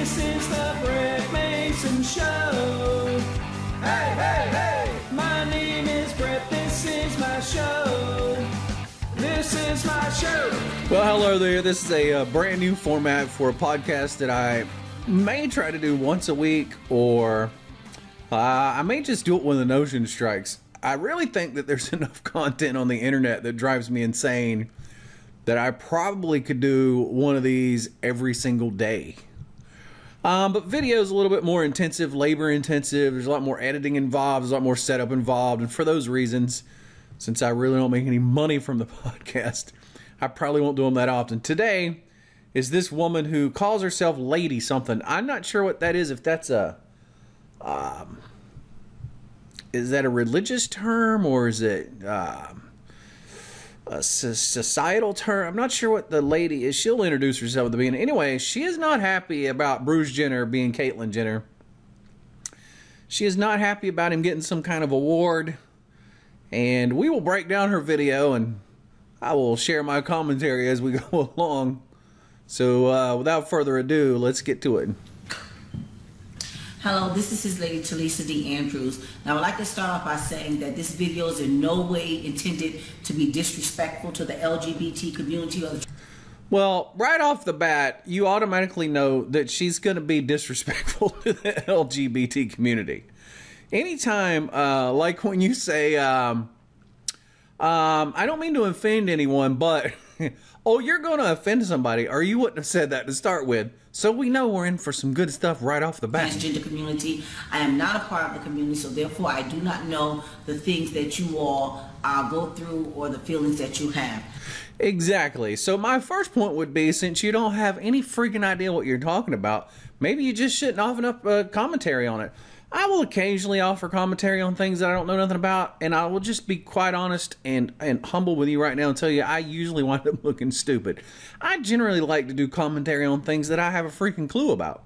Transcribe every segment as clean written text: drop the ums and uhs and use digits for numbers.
This is the Brett Mason Show. Hey, hey, hey! My name is Brett. This is my show. This is my show. Well, hello there. This is a brand new format for a podcast that I may try to do once a week, or I may just do it when the notion strikes. I really think that there's enough content on the internet that drives me insane that I probably could do one of these every single day. But video is a little bit more intensive, labor intensive. There's a lot more editing involved. There's a lot more setup involved. And for those reasons, since I really don't make any money from the podcast, I probably won't do them that often. Today is this woman who calls herself Lady something. I'm not sure what that is. If that's is that a religious term, or is it a societal term? I'm not sure what the lady is. She'll introduce herself at the beginning. Anyway, she is not happy about Bruce Jenner being Caitlyn Jenner. She is not happy about him getting some kind of award. And we will break down her video, and I will share my commentary as we go along. So without further ado, let's get to it. Hello, this is his lady Telisa D. Andrews. Now, I'd like to start off by saying that this video is in no way intended to be disrespectful to the LGBT community. Well, right off the bat, you automatically know that she's going to be disrespectful to the LGBT community. Anytime, like when you say, I don't mean to offend anyone, but, oh, you're going to offend somebody, or you wouldn't have said that to start with. So we know we're in for some good stuff right off the bat. Transgender community. I am not a part of the community, so therefore I do not know the things that you all go through or the feelings that you have. Exactly. So my first point would be, since you don't have any freaking idea what you're talking about, maybe you just shouldn't offer up commentary on it. I will occasionally offer commentary on things that I don't know nothing about, and I will just be quite honest and humble with you right now and tell you I usually wind up looking stupid. I generally like to do commentary on things that I have a freaking clue about.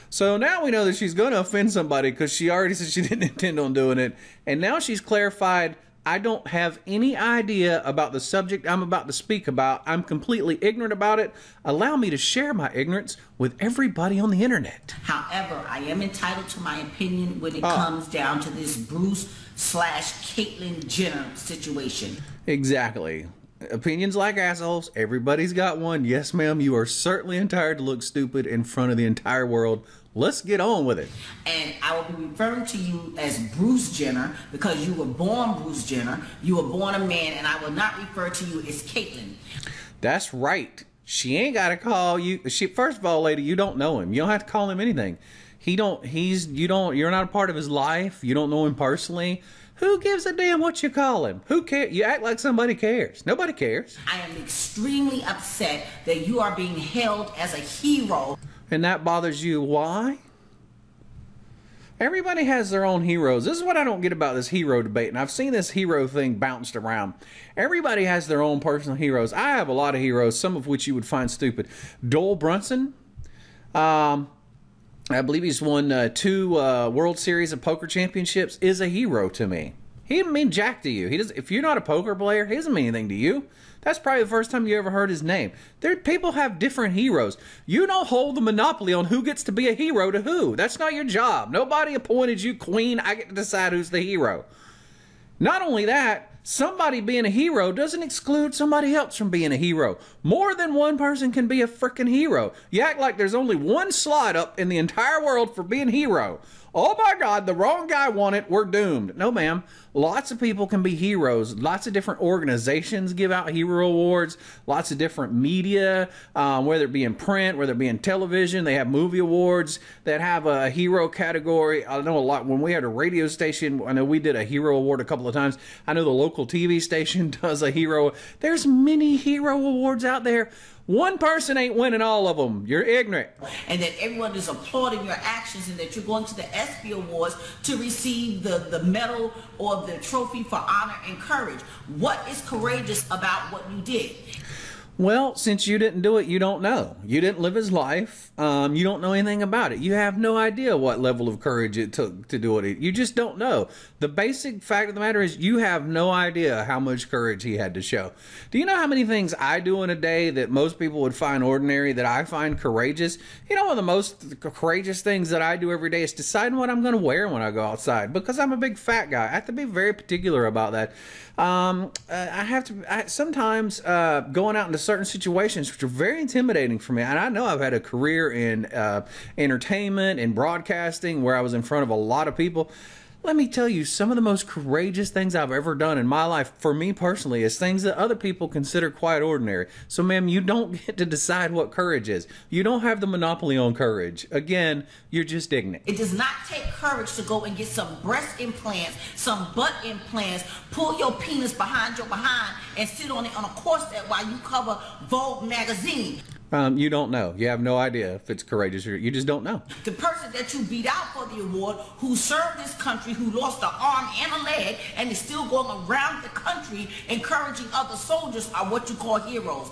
So now we know that she's going to offend somebody because she already said she didn't intend on doing it, and now she's clarified, I don't have any idea about the subject I'm about to speak about. I'm completely ignorant about it. Allow me to share my ignorance with everybody on the internet. However, I am entitled to my opinion when it comes down to this Bruce/Caitlyn Jenner situation. Exactly. Opinions like assholes. Everybody's got one. Yes, ma'am, you are certainly entitled to look stupid in front of the entire world. Let's get on with it. And I will be referring to you as Bruce Jenner because you were born Bruce Jenner. You were born a man, and I will not refer to you as Caitlyn. That's right. She ain't got to call you. First of all, lady, you don't know him. You don't have to call him anything. You're not a part of his life. You don't know him personally. Who gives a damn what you call him? Who cares? You act like somebody cares. Nobody cares. I am extremely upset that you are being held as a hero. And that bothers you. Why? Everybody has their own heroes. This is what I don't get about this hero debate, and I've seen this hero thing bounced around. Everybody has their own personal heroes. I have a lot of heroes, some of which you would find stupid. Dole Brunson, I believe he's won 2 World Series of Poker Championships, is a hero to me. He didn't mean jack to you. If you're not a poker player, he doesn't mean anything to you. That's probably the first time you ever heard his name. People have different heroes. You don't hold the monopoly on who gets to be a hero to who. That's not your job. Nobody appointed you queen. I get to decide who's the hero. Not only that, somebody being a hero doesn't exclude somebody else from being a hero. More than one person can be a frickin' hero. You act like there's only one slot up in the entire world for being a hero. Oh my God, the wrong guy won it, we're doomed. No, ma'am. Lots of people can be heroes. Lots of different organizations give out hero awards. Lots of different media, whether it be in print, whether it be in television. They have movie awards that have a hero category. I know a lot. When we had a radio station, I know we did a hero award a couple of times. I know the local TV station does a hero. There's many hero awards out there. One person ain't winning all of them. You're ignorant. And that everyone is applauding your actions, and that you're going to the ESPY Awards to receive the medal or the trophy for honor and courage. What is courageous about what you did? Well, since you didn't do it, you don't know. You didn't live his life. You don't know anything about it. You have no idea what level of courage it took to do it. You just don't know. The basic fact of the matter is you have no idea how much courage he had to show. Do you know how many things I do in a day that most people would find ordinary that I find courageous? You know, one of the most courageous things that I do every day is deciding what I'm going to wear when I go outside, because I'm a big fat guy. I have to be very particular about that. Sometimes going out into certain situations which are very intimidating for me, and I know I've had a career in entertainment and broadcasting where I was in front of a lot of people. Let me tell you, some of the most courageous things I've ever done in my life, for me personally, is things that other people consider quite ordinary. So, ma'am, you don't get to decide what courage is. You don't have the monopoly on courage. Again, you're just ignorant. It does not take courage to go and get some breast implants, some butt implants, pull your penis behind your behind, and sit on it on a corset while you cover Vogue magazine. You don't know. You have no idea if it's courageous or you just don't know. The person that you beat out for the award, who served this country, who lost an arm and a leg, and is still going around the country encouraging other soldiers, are what you call heroes.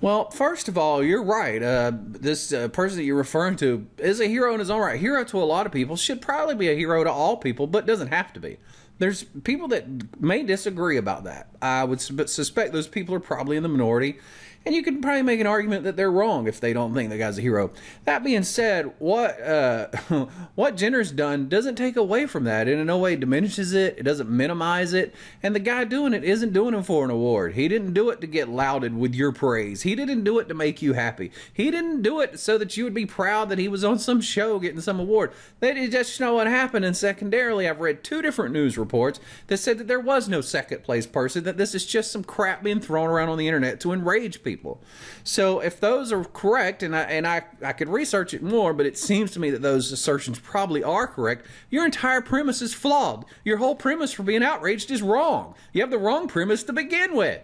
Well, first of all, you're right. This person that you're referring to is a hero in his own right. Hero to a lot of people, should probably be a hero to all people, but doesn't have to be. There's people that may disagree about that. I would suspect those people are probably in the minority. And you could probably make an argument that they're wrong if they don't think the guy's a hero. That being said, what Jenner's done doesn't take away from that. It in no way diminishes it. It doesn't minimize it. And the guy doing it isn't doing it for an award. He didn't do it to get lauded with your praise. He didn't do it to make you happy. He didn't do it so that you would be proud that he was on some show getting some award. That is just know what happened. And secondarily, I've read 2 different news reports that said that there was no second place person, that this is just some crap being thrown around on the internet to enrage people. So if those are correct, and I could research it more, but it seems to me that those assertions probably are correct, your entire premise is flawed. Your whole premise for being outraged is wrong. You have the wrong premise to begin with.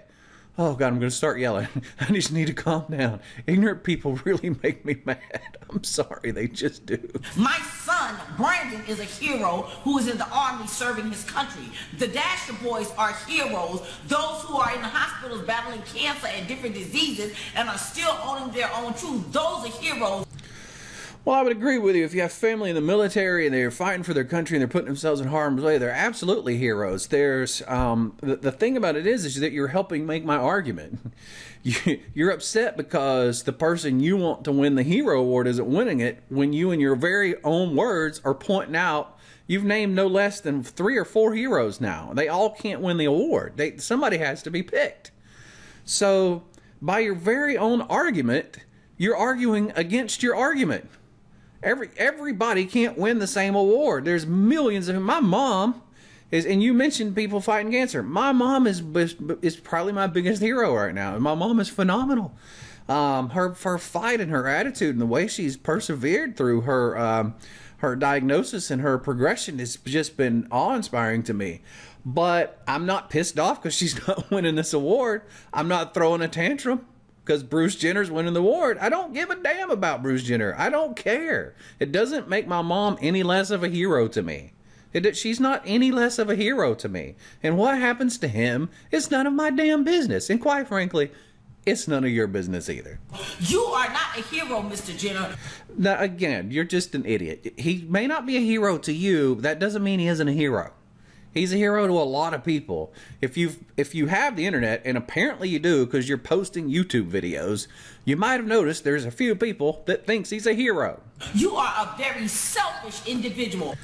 Oh, God, I'm going to start yelling. I just need to calm down. Ignorant people really make me mad. I'm sorry, they just do. My son, Brandon, is a hero who is in the Army serving his country. The Dasher Boys are heroes. Those who are in the hospitals battling cancer and different diseases and are still owning their own truth, those are heroes. Well, I would agree with you. If you have family in the military and they're fighting for their country and they're putting themselves in harm's way, they're absolutely heroes. There's the thing about it is that you're helping make my argument. You're upset because the person you want to win the hero award isn't winning it, when you, in your very own words, are pointing out you've named no less than 3 or 4 heroes now. They all can't win the award. Somebody has to be picked. So, by your very own argument, you're arguing against your argument. Everybody can't win the same award. There's millions of them. My mom is, and you mentioned people fighting cancer. My mom is probably my biggest hero right now. My mom is phenomenal. Her fight and her attitude and the way she's persevered through her diagnosis and her progression has just been awe-inspiring to me. But I'm not pissed off because she's not winning this award. I'm not throwing a tantrum because Bruce Jenner's winning the award. I don't give a damn about Bruce Jenner. I don't care. It doesn't make my mom any less of a hero to me. She's not any less of a hero to me. And what happens to him is none of my damn business. And quite frankly, it's none of your business either. You are not a hero, Mr. Jenner. Now, again, you're just an idiot. He may not be a hero to you. That doesn't mean he isn't a hero. He's a hero to a lot of people. If you have the internet, and apparently you do because you're posting YouTube videos, you might have noticed there's a few people that thinks he's a hero. You are a very selfish individual.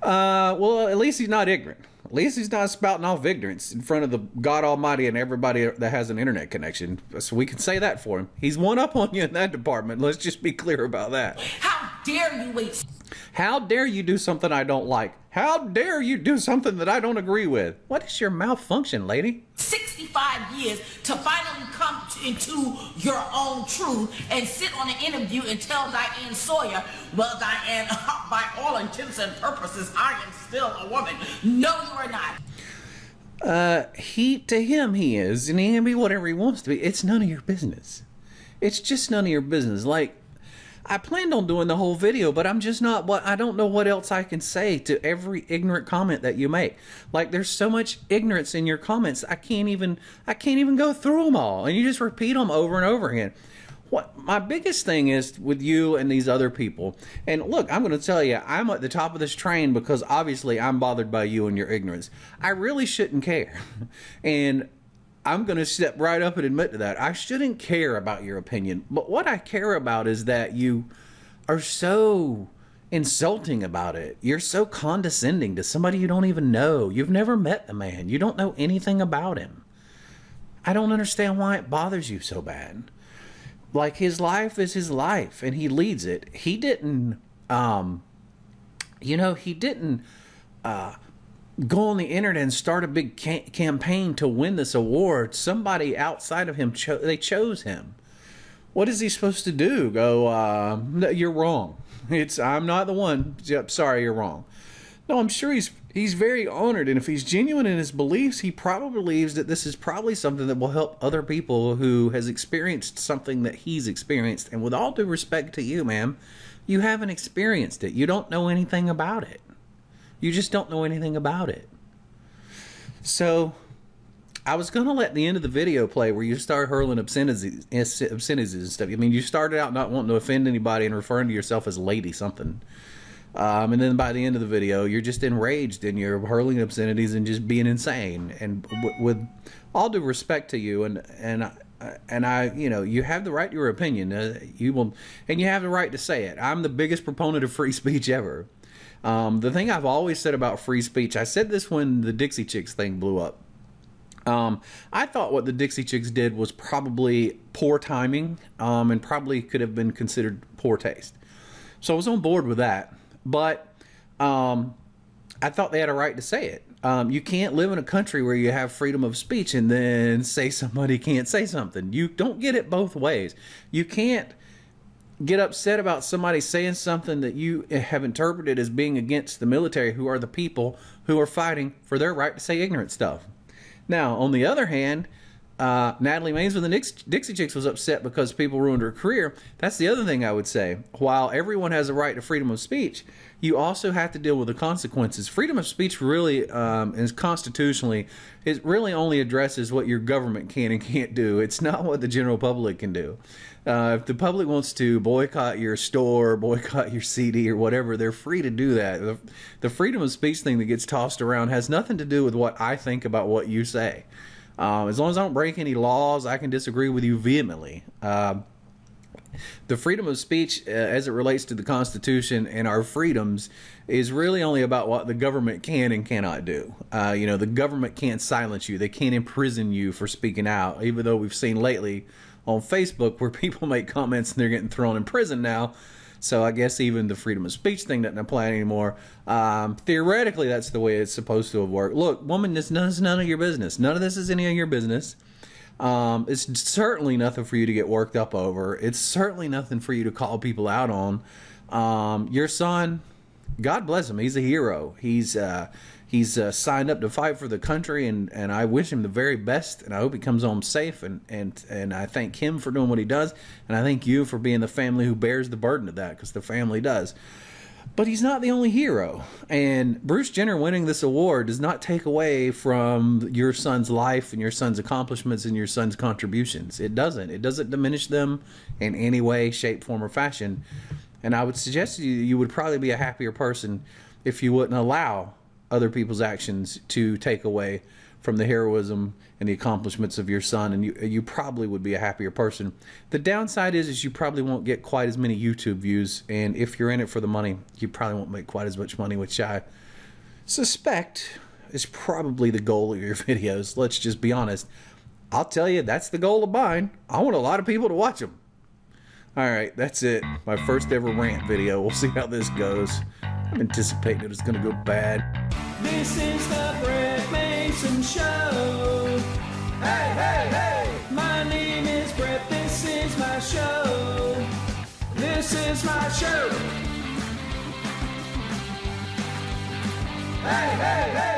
Well, at least he's not ignorant. At least he's not spouting off ignorance in front of the God Almighty and everybody that has an internet connection. So we can say that for him. He's one up on you in that department. Let's just be clear about that. How dare you wait? How dare you do something I don't like? How dare you do something that I don't agree with? What is your malfunction, lady? 65 years to finally come into your own truth and sit on an interview and tell Diane Sawyer, well, Diane, by all intents and purposes, I am still a woman. No, you are not. To him he is, and he can be whatever he wants to be. It's none of your business. It's just none of your business. Like, I planned on doing the whole video, but I'm just not I don't know what else I can say to every ignorant comment that you make. Like, there's so much ignorance in your comments, I can't even go through them all, and you just repeat them over and over again. What my biggest thing is with you and these other people, and look, I'm going to tell you, I'm at the top of this train because obviously I'm bothered by you and your ignorance. I really shouldn't care. And I'm going to step right up and admit to that. I shouldn't care about your opinion. But what I care about is that you are so insulting about it. You're so condescending to somebody you don't even know. You've never met the man. You don't know anything about him. I don't understand why it bothers you so bad. Like, his life is his life, and he leads it. He didn't, he didn't go on the internet and start a big campaign to win this award. Somebody outside of him, they chose him. What is he supposed to do? Go, no, you're wrong. I'm not the one. Yep, sorry, you're wrong. No, I'm sure he's very honored, and if he's genuine in his beliefs, he probably believes that this is probably something that will help other people who has experienced something that he's experienced. And with all due respect to you, ma'am, you haven't experienced it. You don't know anything about it. You just don't know anything about it. So I was going to let the end of the video play where you start hurling obscenities and stuff. I mean, you started out not wanting to offend anybody and referring to yourself as lady something. And then by the end of the video, you're just enraged and you're hurling obscenities and just being insane. And with all due respect to you, and I, you have the right to your opinion. You will, and you have the right to say it. I'm the biggest proponent of free speech ever. The thing I've always said about free speech, I said this when the Dixie Chicks thing blew up. I thought what the Dixie Chicks did was probably poor timing, and probably could have been considered poor taste. So I was on board with that. But I thought they had a right to say it. You can't live in a country where you have freedom of speech and then say somebody can't say something. You don't get it both ways. You can't get upset about somebody saying something that you have interpreted as being against the military, who are the people who are fighting for their right to say ignorant stuff. Now, on the other hand, Natalie Maines with the Dixie Chicks was upset because people ruined her career. That's the other thing I would say. While everyone has a right to freedom of speech, you also have to deal with the consequences. Freedom of speech really is constitutionally, it really only addresses what your government can and can't do. It's not what the general public can do. If the public wants to boycott your store, boycott your CD or whatever, they're free to do that. The freedom of speech thing that gets tossed around has nothing to do with what I think about what you say. As long as I don't break any laws, I can disagree with you vehemently. The freedom of speech, as it relates to the Constitution and our freedoms, is really only about what the government can and cannot do. The government can't silence you. They can't imprison you for speaking out, even though we've seen lately on Facebook where people make comments and they're getting thrown in prison now. So I guess even the freedom of speech thing doesn't apply anymore. Theoretically, that's the way it's supposed to have worked. Look, woman, this is none of your business. None of this is any of your business. It's certainly nothing for you to get worked up over. It's certainly nothing for you to call people out on. Your son, God bless him. He's a hero. He's signed up to fight for the country, and I wish him the very best, and I hope he comes home safe, and I thank him for doing what he does, and I thank you for being the family who bears the burden of that, because the family does. But he's not the only hero, and Bruce Jenner winning this award does not take away from your son's life and your son's accomplishments and your son's contributions. It doesn't. It doesn't diminish them in any way, shape, form, or fashion. And I would suggest you would probably be a happier person if you wouldn't allow other people's actions to take away from the heroism and the accomplishments of your son, and you probably would be a happier person. The downside is you probably won't get quite as many YouTube views, and if you're in it for the money, you probably won't make quite as much money, which I suspect is probably the goal of your videos. Let's just be honest. I'll tell you, that's the goal of mine. I want a lot of people to watch them. Alright, that's it. My first ever rant video. We'll see how this goes. I'm anticipating it's going to go bad. This is the Brett Mason Show. Hey, hey, hey! My name is Brett. This is my show. This is my show. Hey, hey, hey!